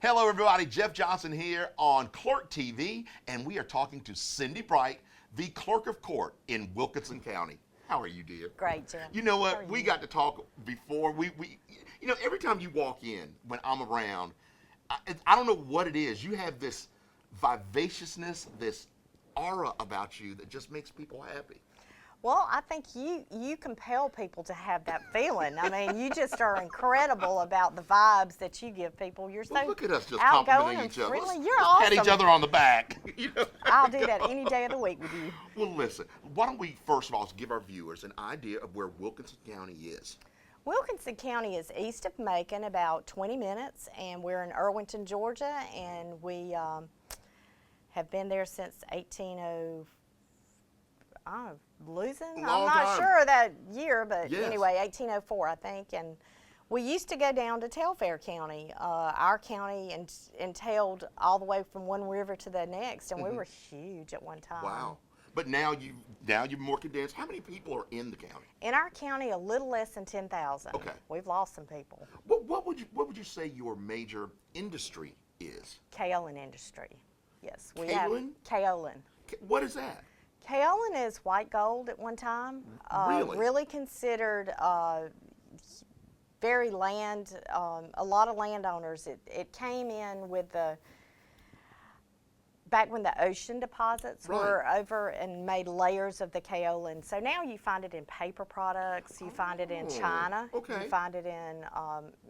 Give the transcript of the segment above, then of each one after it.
Hello, everybody. Jeff Johnson here on Clerk TV, and we are talking to Cinda Bright, the Clerk of Court in Wilkinson County. How are you, dear? Great, Jeff. You know How what? are We you? got to talk before every time you walk in, when I'm around, I don't know what it is. You have this vivaciousness, this aura about you that just makes people happy. Well, I think you compel people to have that feeling. I mean, you just are incredible about the vibes that you give people. You're Well, so look at us just outgoing complimenting and each other. friendly. Let's, You're let's awesome. pat each other on the back. I'll do that any day of the week with you. Well, listen, why don't we first of all give our viewers an idea of where Wilkinson County is? Wilkinson County is east of Macon, about 20 minutes, and we're in Irwinton, Georgia, and we have been there since 1805. I'm not time. sure of that year, but Yes. anyway, 1804, I think. And we used to go down to Telfair County. Our county entailed all the way from one river to the next, and we were huge at one time. Wow. But now you're more condensed. How many people are in the county? In our county, a little less than 10,000. Okay. We've lost some people. What would you say your major industry is? Kaolin industry. Yes, we Kaolin? have kaolin. What is that? Kaolin is white gold at one time. Really? Really considered very land, a lot of landowners. It came in with back when the ocean deposits were over and made layers of the kaolin. So now you find it in paper products, you find it in China, okay. you find it in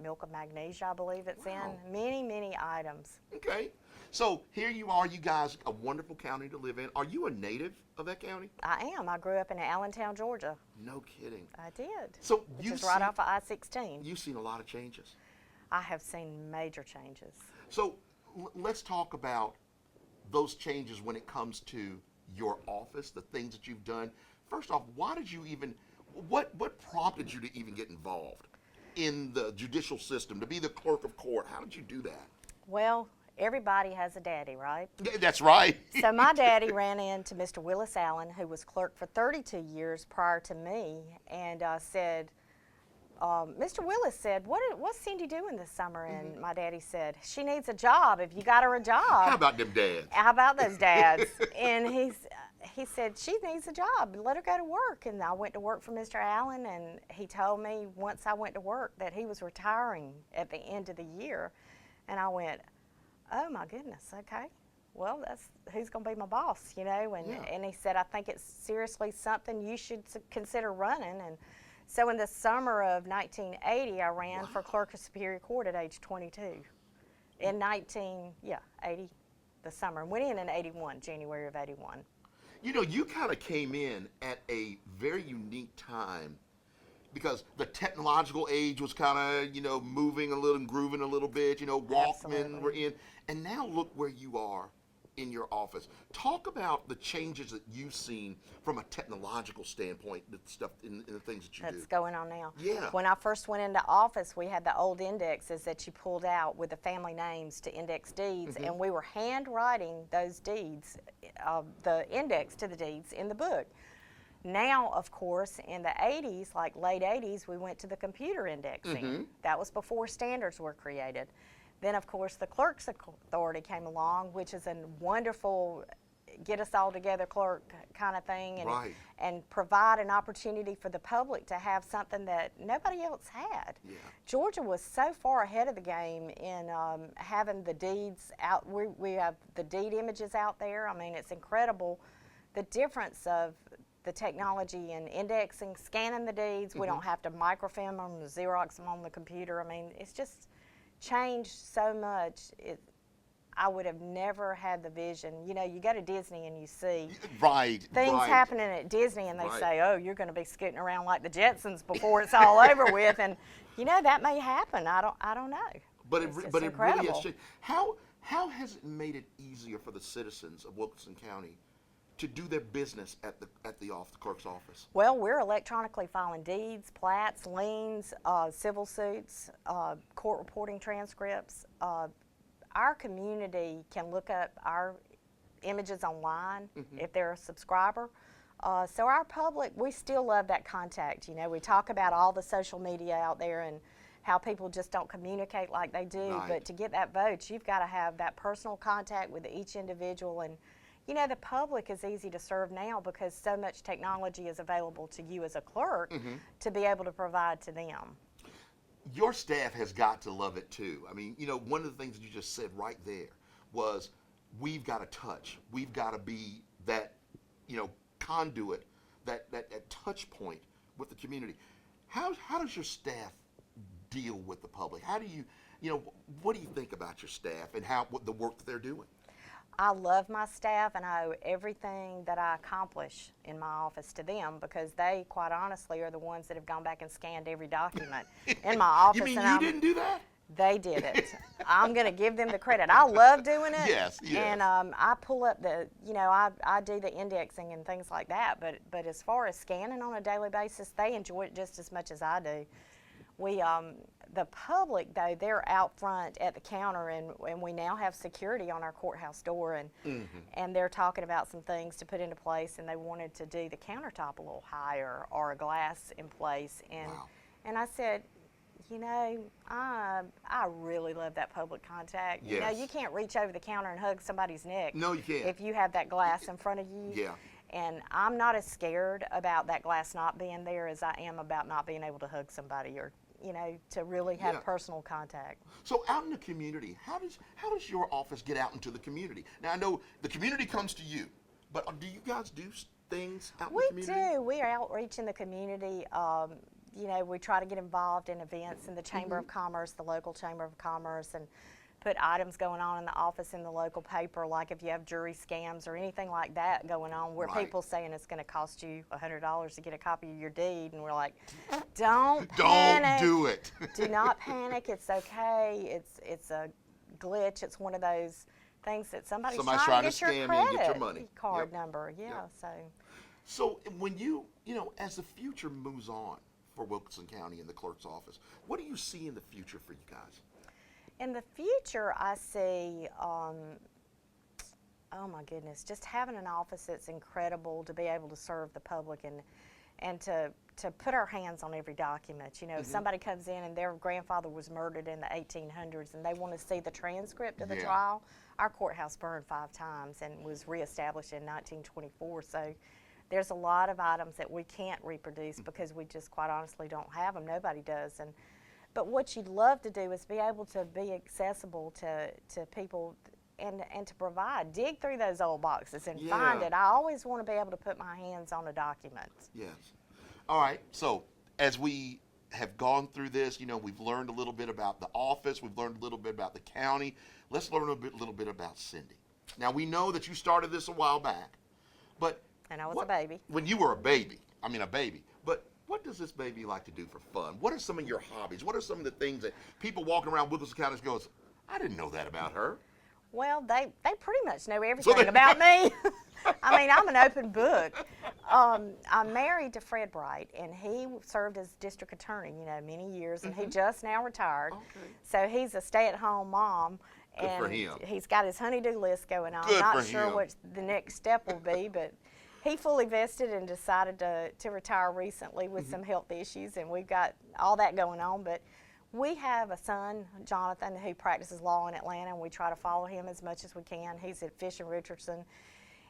milk of magnesia, I believe it's in. Many, many items. Okay. So here you are, you guys, a wonderful county to live in. Are you a native of that county? I am. I grew up in Allentown, Georgia. No kidding. I did. So Which is right off of I-16. You've seen a lot of changes. I have seen major changes. So let's talk about those changes when it comes to your office, the things that you've done. First off, why did you even, what prompted you to even get involved in the judicial system, to be the clerk of court? How did you do that? Well, everybody has a daddy, right? Yeah, that's right. So my daddy ran into Mr. Willis Allen, who was clerk for 32 years prior to me, and said, Mr. Willis said, what's Cindy doing this summer? And my daddy said, she needs a job if you got her a job. How about them dads? How about those dads? And he said, she needs a job, let her go to work. And I went to work for Mr. Allen, and he told me once I went to work that he was retiring at the end of the year. And I went, oh my goodness, okay. Well, that's who's going to be my boss, you know? And he said, I think it's seriously something you should consider running. And so in the summer of 1980, I ran for clerk of Superior Court at age 22. In 80, the summer. Went in 81, January of 81. You know, you kind of came in at a very unique time because the technological age was kind of, moving a little and grooving a little bit, Walkman were in. And now look where you are in your office. Talk about the changes that you've seen from a technological standpoint, the stuff in the things that you do. That's going on now. Yeah. When I first went into office, we had the old indexes that you pulled out with the family names to index deeds, and we were handwriting those deeds, the index to the deeds in the book. Now, of course, in the 80s, like late 80s, we went to the computer indexing. That was before standards were created. Then, of course, the Clerk's Authority came along, which is a wonderful get us all together clerk kind of thing, and provide an opportunity for the public to have something that nobody else had. Yeah. Georgia was so far ahead of the game in having the deeds out. We have the deed images out there. I mean, it's incredible the difference of the technology and indexing, scanning the deeds. We don't have to microfilm them, Xerox them on the computer. I mean, it's just changed so much. I would have never had the vision. You know, you go to Disney and you see things happening at Disney, and they say, oh, you're going to be scooting around like the Jetsons before it's all over with. And, that may happen. I don't know. But it's it really incredible. has changed. How has it made it easier for the citizens of Wilkinson County to do their business at the clerk's office? Well, we're electronically filing deeds, plats, liens, civil suits, court reporting transcripts. Our community can look up our images online if they're a subscriber. So our public, we still love that contact. We talk about all the social media out there and how people just don't communicate like they do. Right. But to get that vote, you've got to have that personal contact with each individual. And you know, the public is easy to serve now because so much technology is available to you as a clerk to be able to provide to them. Your staff has got to love it too. I mean, you know, one of the things that you just said right there was we've got to touch. We've got to be that, you know, conduit, that touch point with the community. How does your staff deal with the public? How do you, you know, what do you think about your staff and what the work that they're doing? I love my staff and I owe everything that I accomplish in my office to them because they, quite honestly, are the ones that have gone back and scanned every document in my office. You mean and you didn't do that? They did it. I'm going to give them the credit. I love doing it. Yes, yes. And I pull up you know, I do the indexing and things like that. But as far as scanning on a daily basis, they enjoy it just as much as I do. The public, though, they're out front at the counter, and we now have security on our courthouse door, and they're talking about some things to put into place, and they wanted to do the countertop a little higher or a glass in place. And I said, you know, I really love that public contact. Yes. You know, you can't reach over the counter and hug somebody's neck. No, you can't. If you have that glass in front of you. Yeah. And I'm not as scared about that glass not being there as I am about not being able to hug somebody or, you know, to really have personal contact. So out in the community, how does your office get out into the community? Now I know the community comes to you, but do you guys do things out in the community? We do. We are outreach in the community. You know, we try to get involved in events in the Chamber of Commerce, the local Chamber of Commerce, and put items going on in the office in the local paper, like if you have jury scams or anything like that going on, where people saying it's going to cost you $100 to get a copy of your deed, and we're like, don't panic. Don't do it. Do not panic. It's okay. It's a glitch. It's one of those things that somebody's trying to get your scam credit you and get your money. card number. Yeah. So when you know, as the future moves on for Wilkinson County and the clerk's office, what do you see in the future for you guys? In the future, I see, oh my goodness, just having an office that's incredible to be able to serve the public and to put our hands on every document. You know, if somebody comes in and their grandfather was murdered in the 1800s and they want to see the transcript of the trial, our courthouse burned 5 times and was reestablished in 1924. So there's a lot of items that we can't reproduce because we just quite honestly don't have them. Nobody does. But what you'd love to do is be able to be accessible to people and to provide. Dig through those old boxes and find it. I always want to be able to put my hands on a document. Yes. All right. So as we have gone through this, you know, we've learned a little bit about the office. We've learned a little bit about the county. Let's learn a little bit about Cindy. Now, we know that you started this a while back, but and I was a baby. When you were a baby. But what does this baby like to do for fun? What are some of your hobbies? What are some of the things that people walking around Wilkinson County goes, I didn't know that about her? Well, they pretty much know everything about me. I mean, I'm an open book. I'm married to Fred Bright, and he served as district attorney, you know, many years, and he just now retired. Okay. So he's a stay-at-home mom. Good for him. He's got his honey-do list going on. Good Not for sure him. what the next step will be, but he fully vested and decided to retire recently with some health issues, and we've got all that going on. But we have a son, Jonathan, who practices law in Atlanta, and we try to follow him as much as we can. He's at Fish and Richardson.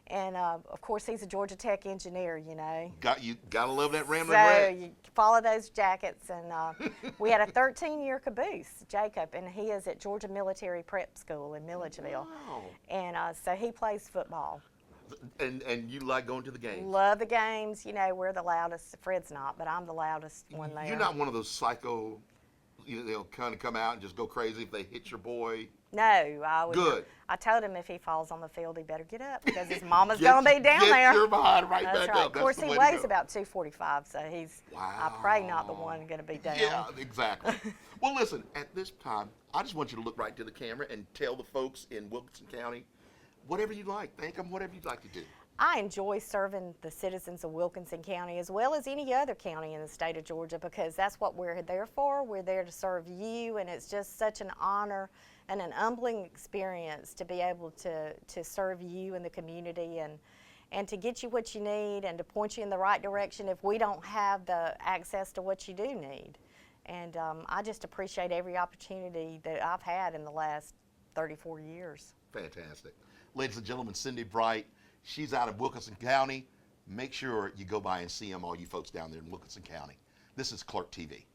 And, of course, he's a Georgia Tech engineer, you know. You gotta love that rambling wreck. So you follow those jackets. And we had a 13-year caboose, Jacob, and he is at Georgia Military Prep School in Milledgeville. Wow. And so he plays football. And you like going to the games? Love the games. You know, we're the loudest. Fred's not, but I'm the loudest one there. You're not one of those psycho, you know, kind of come out and just go crazy if they hit your boy? No, I would. Good. I told him if he falls on the field, he better get up because his mama's going to be down there. Get your behind right That's back right. up. Of course, he weighs about 245, so he's, I pray, not the one going to be down. Yeah, exactly. Well, listen, at this time, I just want you to look right to the camera and tell the folks in Wilkinson County whatever you like. Thank them, whatever you'd like to do. I enjoy serving the citizens of Wilkinson County as well as any other county in the state of Georgia because that's what we're there for. We're there to serve you, and it's just such an honor and an humbling experience to be able to serve you and the community and to get you what you need and to point you in the right direction if we don't have the access to what you do need. And I just appreciate every opportunity that I've had in the last 34 years. Fantastic. Ladies and gentlemen, Cinda Bright, she's out of Wilkinson County. Make sure you go by and see them, all you folks down there in Wilkinson County. This is Clerk TV.